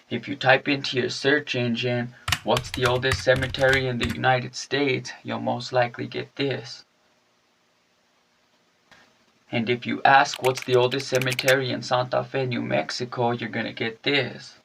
If you type into your search engine, what's the oldest cemetery in the United States, you'll most likely get this. And if you ask what's the oldest cemetery in Santa Fe, New Mexico, you're gonna get this.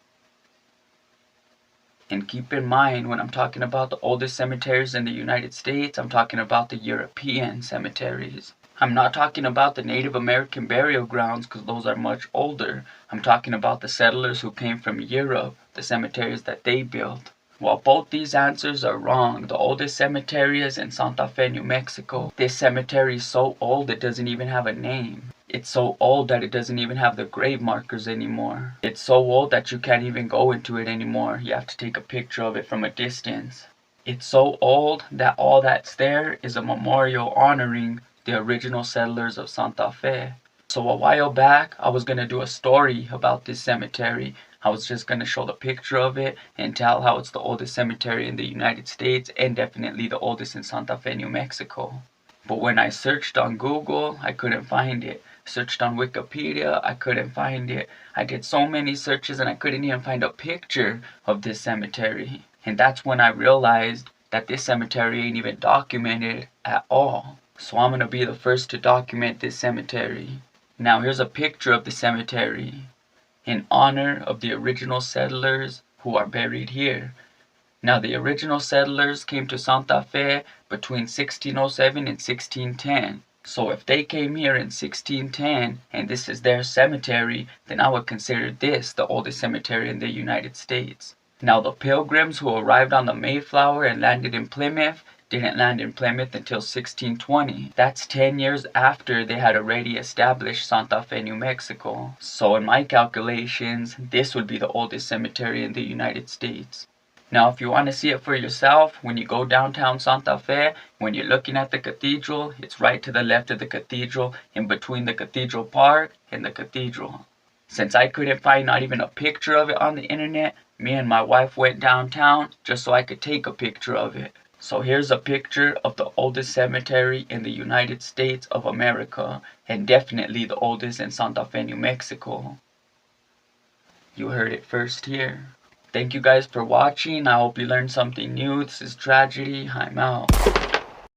And keep in mind, when I'm talking about the oldest cemeteries in the United States, I'm talking about the European cemeteries. I'm not talking about the Native American burial grounds, because those are much older. I'm talking about the settlers who came from Europe, the cemeteries that they built. While both these answers are wrong, the oldest cemetery is in Santa Fe, New Mexico. This cemetery is so old it doesn't even have a name. It's so old that it doesn't even have the grave markers anymore. It's so old that you can't even go into it anymore. You have to take a picture of it from a distance. It's so old that all that's there is a memorial honoring the original settlers of Santa Fe. So a while back, I was going to do a story about this cemetery. I was just going to show the picture of it and tell how it's the oldest cemetery in the United States and definitely the oldest in Santa Fe, New Mexico. But when I searched on Google, I couldn't find it. Searched on Wikipedia, I couldn't find it. I did so many searches and I couldn't even find a picture of this cemetery. And that's when I realized that this cemetery ain't even documented at all. So I'm gonna be the first to document this cemetery. Now here's a picture of the cemetery in honor of the original settlers who are buried here. Now the original settlers came to Santa Fe between 1607 and 1610. So if they came here in 1610 and this is their cemetery, then I would consider this the oldest cemetery in the United States. Now the pilgrims who arrived on the Mayflower and landed in Plymouth didn't land in Plymouth until 1620. That's 10 years after they had already established Santa Fe, New Mexico. So in my calculations, this would be the oldest cemetery in the United States. Now if you want to see it for yourself, when you go downtown Santa Fe, when you're looking at the cathedral, it's right to the left of the cathedral, in between the cathedral park and the cathedral. Since I couldn't find not even a picture of it on the internet, me and my wife went downtown just so I could take a picture of it. So here's a picture of the oldest cemetery in the United States of America, and definitely the oldest in Santa Fe, New Mexico. You heard it first here. Thank you guys for watching. I hope you learned something new. This is Tragedy. I'm out.